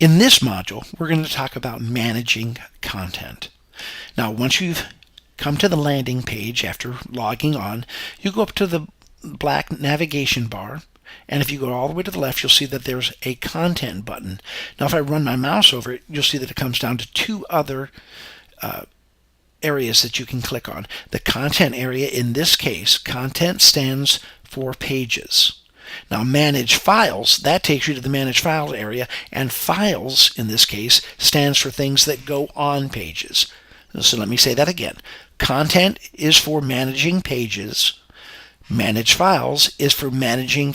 In this module, we're going to talk about managing content. Now, once you've come to the landing page after logging on, you go up to the black navigation bar, and if you go all the way to the left, you'll see that there's a content button. Now, if I run my mouse over it, you'll see that it comes down to two other areas that you can click on. The content area, in this case, content stands for pages. Now, manage files, that takes you to the manage files area, and files, in this case, stands for things that go on pages. So let me say that again. Content is for managing pages. Manage files is for managing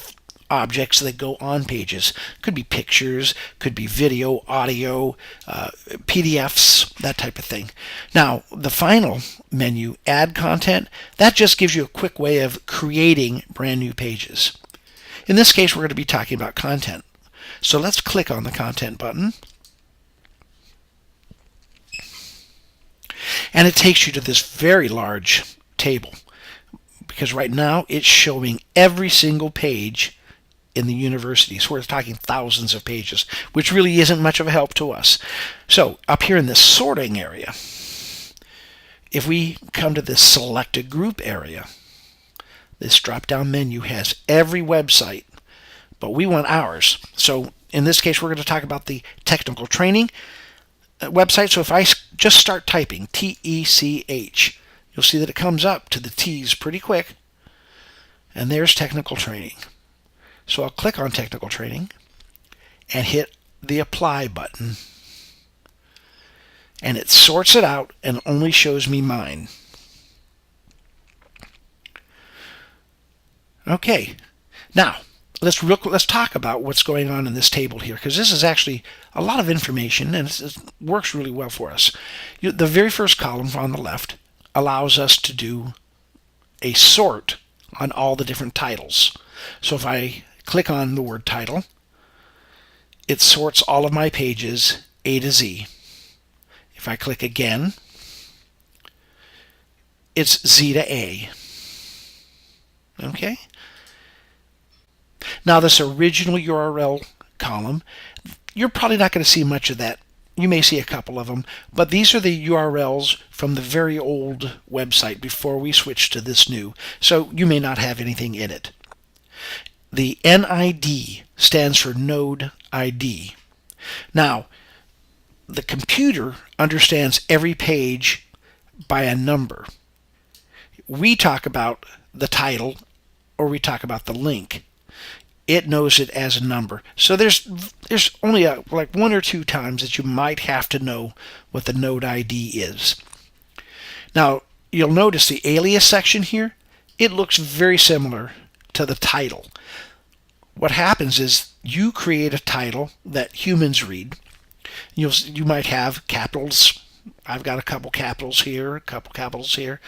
objects that go on pages. Could be pictures, could be video, audio, PDFs, that type of thing. Now, the final menu, Add Content, that just gives you a quick way of creating brand new pages. In this case, we're going to be talking about content. So let's click on the Content button. And it takes you to this very large table, because right now it's showing every single page in the university. So we're talking thousands of pages, which really isn't much of a help to us. So up here in this sorting area, if we come to this select a group area, this drop-down menu has every website, but we want ours. So in this case, we're going to talk about the technical training website. So if I just start typing TECH, you'll see that it comes up to the T's pretty quick, and there's technical training. So I'll click on technical training and hit the apply button, and it sorts it out and only shows me mine. Okay, now let's talk about what's going on in this table here, because this is actually a lot of information and it works really well for us. The very first column on the left allows us to do a sort on all the different titles. So if I click on the word title, it sorts all of my pages A to Z. If I click again, it's Z to A. Okay? Now, this original URL column, you're probably not going to see much of that. You may see a couple of them, but these are the URLs from the very old website before we switched to this new, so you may not have anything in it. The NID stands for Node ID. Now, the computer understands every page by a number. We talk about the title or we talk about the link. It knows it as a number. So there's only like one or two times that you might have to know what the node ID is. Now, you'll notice the alias section here, it looks very similar to the title. What happens is you create a title that humans read. You might have capitals. I've got a couple capitals here, a couple capitals here.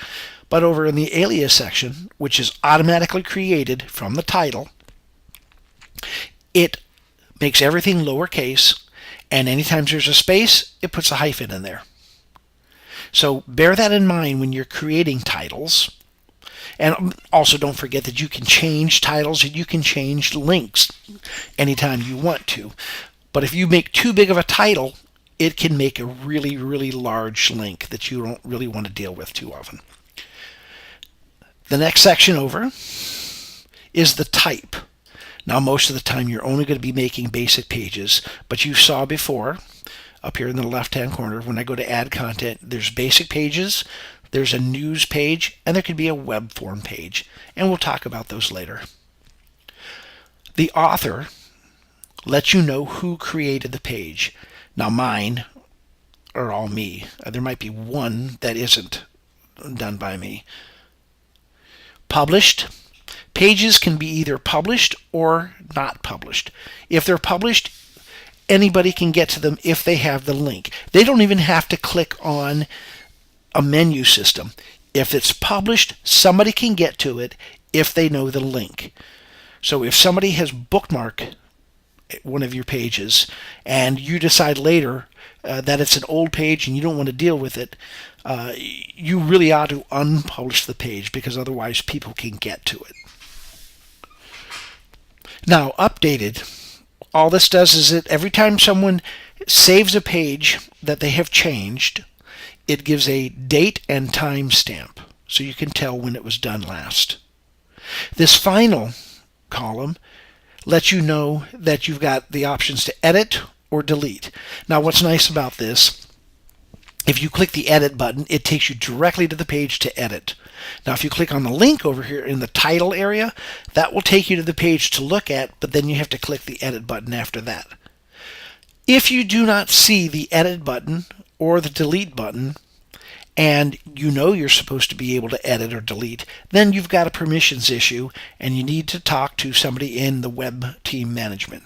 But over in the alias section, which is automatically created from the title, it makes everything lowercase, and anytime there's a space, it puts a hyphen in there. So bear that in mind when you're creating titles. And also don't forget that you can change titles and you can change links anytime you want to. But if you make too big of a title, it can make a really, really large link that you don't really want to deal with too often. The next section over is the type. Now, most of the time you're only going to be making basic pages, but you saw before up here in the left-hand corner, when I go to add content, there's basic pages, there's a news page, and there could be a web form page, and we'll talk about those later. The author lets you know who created the page. Now, mine are all me. There might be one that isn't done by me. Published. Pages can be either published or not published. If they're published, anybody can get to them if they have the link. They don't even have to click on a menu system. If it's published, somebody can get to it if they know the link. So if somebody has bookmarked one of your pages and you decide later that it's an old page and you don't want to deal with it, you really ought to unpublish the page, because otherwise people can get to it. Now, updated, all this does is that every time someone saves a page that they have changed. It gives a date and time stamp, so you can tell when it was done last. This final column lets you know that you've got the options to edit or delete. Now, what's nice about this, if you click the edit button, it takes you directly to the page to edit. Now, if you click on the link over here in the title area, that will take you to the page to look at, but then you have to click the edit button after that. If you do not see the edit button or the delete button, and you know you're supposed to be able to edit or delete, then you've got a permissions issue and you need to talk to somebody in the web team management.